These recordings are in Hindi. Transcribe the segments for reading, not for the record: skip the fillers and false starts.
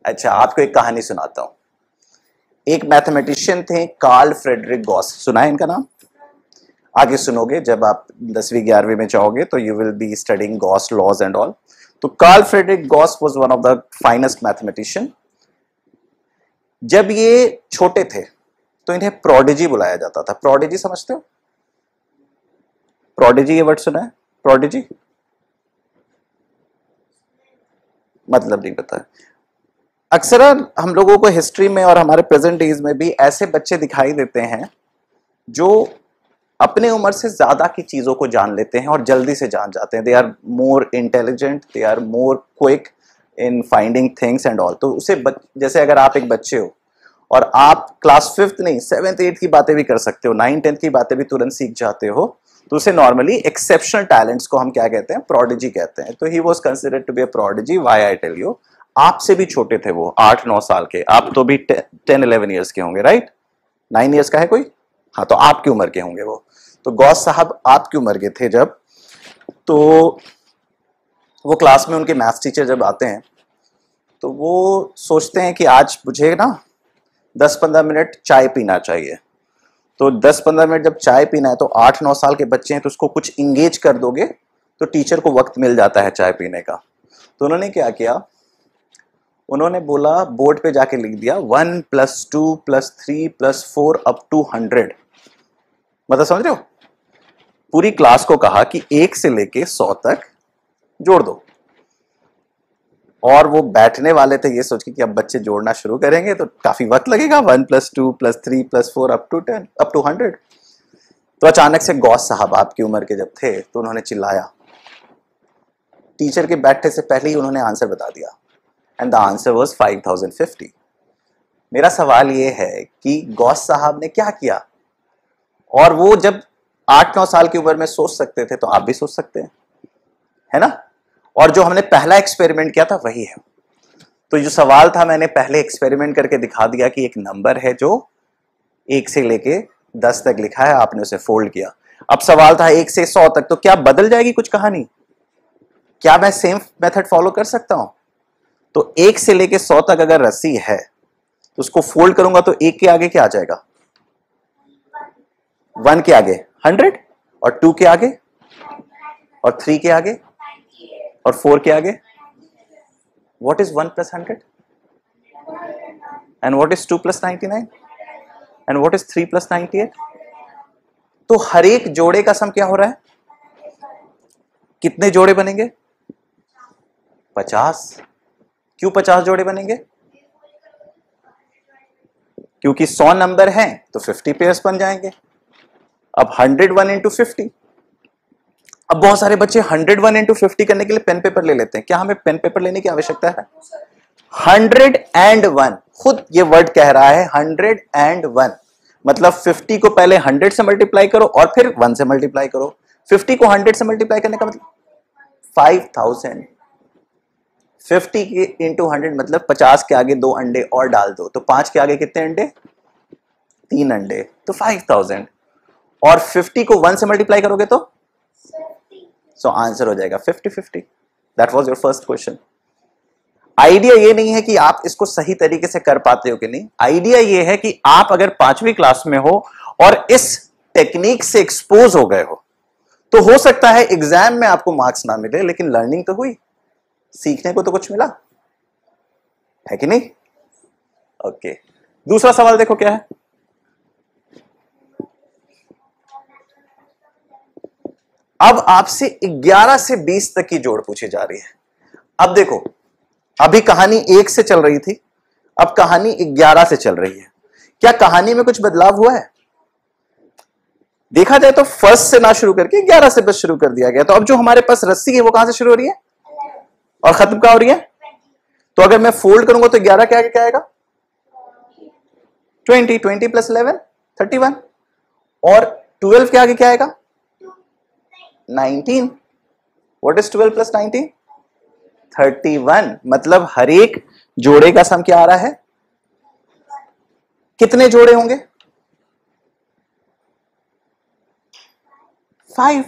अच्छा, आपको एक कहानी सुनाता हूं। एक मैथमेटिशियन थे कार्ल फ्रेडरिक गॉस, सुना है इनका नाम? आगे सुनोगे जब आप 10वीं 11वीं में जाओगे तो you will be studying Gauss laws and all. तो Carl Friedrich Gauss was one of the finest mathematician. जब ये छोटे थे तो इन्हें प्रोडिजी बुलाया जाता था। प्रोडिजी समझते हो? प्रोडिजी, ये वर्ड सुना है? प्रोडिजी मतलब नहीं पता है। अक्सर हम लोगों को हिस्ट्री में और हमारे प्रेजेंट डेज में भी ऐसे बच्चे दिखाई देते हैं जो अपने उम्र से ज्यादा की चीजों को जान लेते हैं और जल्दी से जान जाते हैं। They are more intelligent, they are more quick in finding things and all. तो उसे जैसे अगर आप एक बच्चे हो और आप क्लास 5th नहीं 7th 8th की बातें भी कर सकते हो, 9th 10th की बातें भी तुरंत सीख जाते हो, तो उसे नॉर्मली एक्सेप्शनल टैलेंट्स को हम क्या कहते हैं? प्रोडिजी कहते हैं। तो he was considered to be a prodigy. Why I tell you, आपसे भी छोटे थे वो, 8-9 साल के। आप तो भी 10-11 ईयर्स के होंगे, राइट? 9 ईयर्स का है कोई? हाँ, तो आपकी उम्र के होंगे वो। तो गॉस साहब आपकी उम्र के थे जब, तो वो क्लास में उनके मैथ्स टीचर जब आते हैं तो वो सोचते हैं कि आज मुझे ना 10-15 मिनट चाय पीना चाहिए। तो 10-15 मिनट जब चाय पीना है तो 8-9 साल के बच्चे हैं तो उसको कुछ इंगेज कर दोगे तो टीचर को वक्त मिल जाता है चाय पीने का। तो उन्होंने क्या किया, उन्होंने बोला, बोर्ड पे जाके लिख दिया 1 + 2 + 3 + 4 अप टू 100। मतलब समझ रहे हो? पूरी क्लास को कहा कि 1 से लेके 100 तक जोड़ दो। और वो बैठने वाले थे ये सोच के कि अब बच्चे जोड़ना शुरू करेंगे तो काफी वक्त लगेगा, 1 + 2 + 3 + 4 अप टू 100। तो अचानक से गॉस साहब आपकी उम्र के जब थे तो उन्होंने चिल्लाया। टीचर के बैठने से पहले ही उन्होंने आंसर बता दिया, एंड द आंसर वाज 5050। मेरा सवाल ये है कि गॉस साहब ने क्या किया? और वो जब 8-9 साल की उम्र में सोच सकते थे तो आप भी सोच सकते हैं, है ना? और जो हमने पहला एक्सपेरिमेंट किया था वही है। तो जो सवाल था मैंने पहले एक्सपेरिमेंट करके दिखा दिया कि एक नंबर है जो 1 से लेके 10 तक लिखा है, आपने उसे फोल्ड किया। अब सवाल था 1 से 100 तक, तो क्या बदल जाएगी कुछ कहानी? क्या मैं सेम मेथड फॉलो कर सकता हूं? तो 1 से लेके 100 तक अगर रस्सी है तो उसको फोल्ड करूंगा तो 1 के आगे क्या आ जाएगा? 1 के आगे 100, और 2 के आगे, और 3 के आगे, और 4 के आगे। What is 1 + 100? And what is 2 + 99? And what is 3 + 98? तो हर एक जोड़े का सम क्या हो रहा है? कितने जोड़े बनेंगे? 50। क्यों 50 जोड़े बनेंगे? क्योंकि 100 नंबर हैं तो 50 पेयर्स बन जाएंगे। अब 101 × 50। अब बहुत सारे बच्चे 101 × 50 करने के लिए पेन पेपर ले लेते हैं। क्या हमें पेन पेपर लेने की आवश्यकता है? 101, खुद ये वर्ड कह रहा है 101, मतलब 50 को पहले 100 से मल्टीप्लाई करो और फिर 1 से मल्टीप्लाई करो। 50 को 100 से मल्टीप्लाई करने का मतलब 5000। 50 × 100 मतलब 50 के आगे 2 अंडे और डाल दो, तो 5 के आगे कितने अंडे? 3 अंडे, तो 5000। और 50 को 1 से मल्टीप्लाई करोगे तो सो आंसर हो जाएगा 50-50। That was your first question. Idea ये नहीं है कि आप इसको सही तरीके से कर पाते हो कि नहीं, आइडिया ये है कि आप अगर 5वीं क्लास में हो और इस टेक्निक से एक्सपोज हो गए हो तो हो सकता है एग्जाम में आपको मार्क्स ना मिले, लेकिन लर्निंग तो हुई, सीखने को तो कुछ मिला, है कि नहीं? ओके, दूसरा सवाल देखो क्या है। अब आपसे 11 से 20 तक की जोड़ पूछी जा रही है। अब देखो, अभी कहानी 1 से चल रही थी, अब कहानी 11 से चल रही है। क्या कहानी में कुछ बदलाव हुआ है? देखा जाए तो फर्स्ट से ना शुरू करके 11 से बस शुरू कर दिया गया। तो अब जो हमारे पास रस्सी है वो कहां से शुरू हो रही है और खत्म कहां हो रही है? तो अगर मैं फोल्ड करूंगा तो 11 के आगे क्या आएगा? 20 + 11 31, और 12 के आगे क्या आएगा? 19। What is 12 + 19? 31। मतलब हर एक जोड़े का सम क्या आ रहा है? कितने जोड़े होंगे? 5।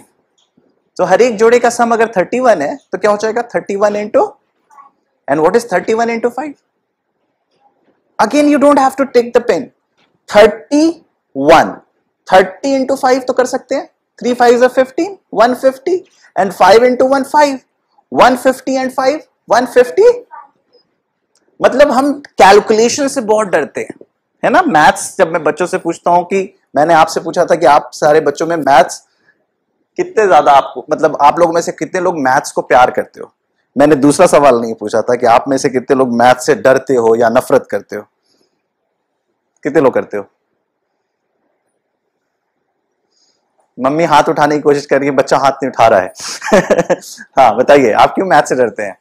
तो हर एक जोड़े का सम अगर 31 है तो क्या हो जाएगा? 31 × and what is 31 × 5? Again you don't have to take the pen. 31, 30 into 5 तो कर सकते हैं, 3 5 15, 150, एंड 5 इंटू 1 5, 150 एंड 5 150। मतलब हम कैलकुलेशन से बहुत डरते हैं, है ना। मैथ्स जब मैं बच्चों से पूछता हूं, कि मैंने आपसे पूछा था कि आप सारे बच्चों में मैथ्स कितने ज्यादा, आपको मतलब आप लोगों में से कितने लोग मैथ्स को प्यार करते हो। मैंने दूसरा सवाल नहीं पूछा था कि आप में से कितने लोग मैथ्स से डरते हो या नफरत करते हो। कितने लोग करते हो? मम्मी हाथ उठाने की कोशिश कर रही है, बच्चा हाथ नहीं उठा रहा है। हाँ बताइए, आप क्यों मैथ से डरते हैं?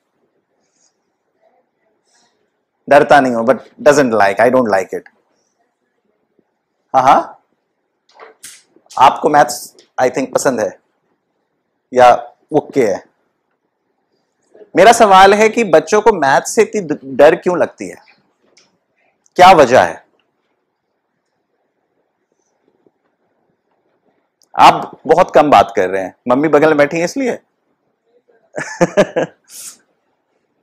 डरता नहीं हो, but doesn't like, I don't like it. हाँ हाँ, आपको मैथ्स आई थिंक पसंद है या ओके है। मेरा सवाल है कि बच्चों को मैथ्स से इतनी डर क्यों लगती है, क्या वजह है? आप बहुत कम बात कर रहे हैं, मम्मी बगल में बैठी है इसलिए।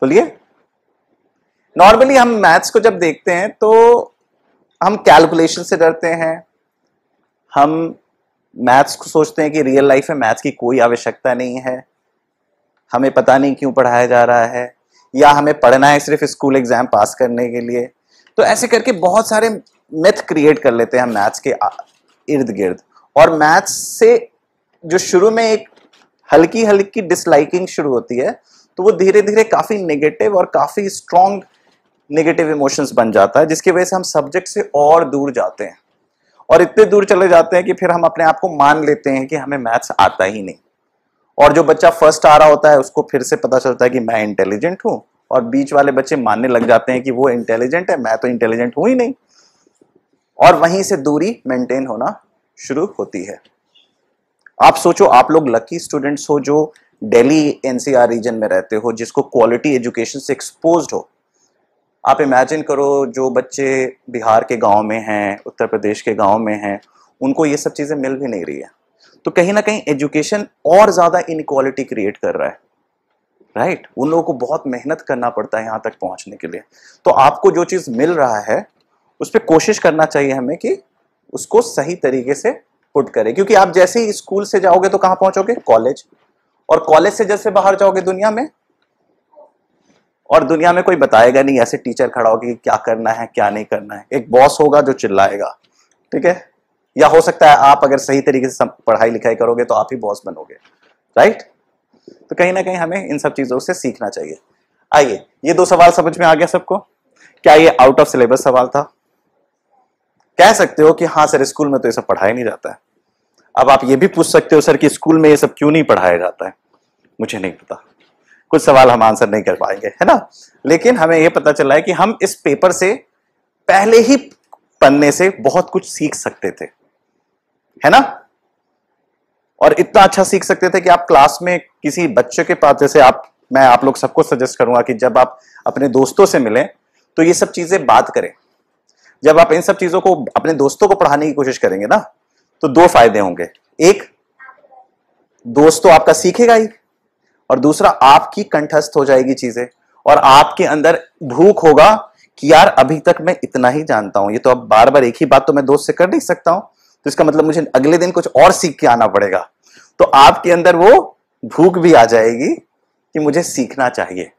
बोलिए। नॉर्मली हम मैथ्स को जब देखते हैं तो हम कैलकुलेशन से डरते हैं, हम मैथ्स को सोचते हैं कि रियल लाइफ में मैथ्स की कोई आवश्यकता नहीं है, हमें पता नहीं क्यों पढ़ाया जा रहा है, या हमें पढ़ना है सिर्फ स्कूल एग्जाम पास करने के लिए। तो ऐसे करके बहुत सारे मिथ क्रिएट कर लेते हैं हम मैथ्स के इर्द गिर्द। और मैथ्स से जो शुरू में एक हल्की हल्की डिसलाइकिंग शुरू होती है, तो वो धीरे धीरे काफी नेगेटिव और काफी स्ट्रॉन्ग नेगेटिव इमोशंस बन जाता है, जिसकी वजह से हम सब्जेक्ट से और दूर जाते हैं, और इतने दूर चले जाते हैं कि फिर हम अपने आप को मान लेते हैं कि हमें मैथ्स आता ही नहीं। और जो बच्चा फर्स्ट आ रहा होता है उसको फिर से पता चलता है कि मैं इंटेलिजेंट हूं, और बीच वाले बच्चे मानने लग जाते हैं कि वो इंटेलिजेंट है, मैं तो इंटेलिजेंट हूं ही नहीं, और वहीं से दूरी मेंटेन होना शुरू होती है। आप सोचो, आप लोग लकी स्टूडेंट्स हो जो दिल्ली एनसीआर रीजन में रहते हो, जिसको क्वालिटी एजुकेशन से एक्सपोज्ड हो। आप इमेजिन करो, जो बच्चे बिहार के गांव में हैं, उत्तर प्रदेश के गांव में हैं, उनको ये सब चीजें मिल भी नहीं रही है। तो कहीं ना कहीं एजुकेशन और ज्यादा इनइक्वालिटी क्रिएट कर रहा है, राइट। उन लोगों को बहुत मेहनत करना पड़ता है यहाँ तक पहुंचने के लिए। तो आपको जो चीज मिल रहा है उस पर कोशिश करना चाहिए हमें कि उसको सही तरीके से पुट करें, क्योंकि आप जैसे ही स्कूल से जाओगे तो कहां पहुंचोगे? कॉलेज। और कॉलेज से जैसे बाहर जाओगे दुनिया में, और दुनिया में कोई बताएगा नहीं, ऐसे टीचर खड़ा होगा कि क्या करना है क्या नहीं करना है। एक बॉस होगा जो चिल्लाएगा, ठीक है। या हो सकता है आप अगर सही तरीके से पढ़ाई लिखाई करोगे तो आप ही बॉस बनोगे, राइट। तो कहीं ना कहीं हमें इन सब चीजों से सीखना चाहिए। आइए, ये दो सवाल समझ में आ गया सबको? क्या ये आउट ऑफ सिलेबस सवाल था? कह सकते हो कि हाँ सर, स्कूल में तो ये सब पढ़ाया नहीं जाता है। अब आप ये भी पूछ सकते हो सर कि स्कूल में ये सब क्यों नहीं पढ़ाया जाता है। मुझे नहीं पता, कुछ सवाल हम आंसर नहीं कर पाएंगे, है ना। लेकिन हमें यह पता चला है कि हम इस पेपर से पहले ही पढ़ने से बहुत कुछ सीख सकते थे, है ना। और इतना अच्छा सीख सकते थे कि आप क्लास में किसी बच्चे के पास, जैसे मैं आप लोग सबको सजेस्ट करूंगा कि जब आप अपने दोस्तों से मिलें तो ये सब चीजें बात करें। जब आप इन सब चीजों को अपने दोस्तों को पढ़ाने की कोशिश करेंगे ना, तो दो फायदे होंगे। एक, दोस्त तो आपका सीखेगा ही, और दूसरा आपकी कंठस्थ हो जाएगी चीजें, और आपके अंदर भूख होगा कि यार अभी तक मैं इतना ही जानता हूं, ये तो अब बार बार एक ही बात तो मैं दोस्त से कर नहीं सकता हूं, तो इसका मतलब मुझे अगले दिन कुछ और सीख के आना पड़ेगा। तो आपके अंदर वो भूख भी आ जाएगी कि मुझे सीखना चाहिए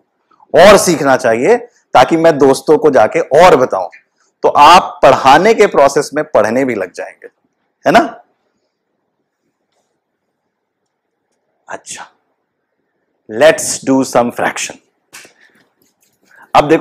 और सीखना चाहिए, ताकि मैं दोस्तों को जाके और बताऊं। तो आप पढ़ाने के प्रोसेस में पढ़ने भी लग जाएंगे, है ना। अच्छा, लेट्स डू सम फ्रैक्शन। अब देखो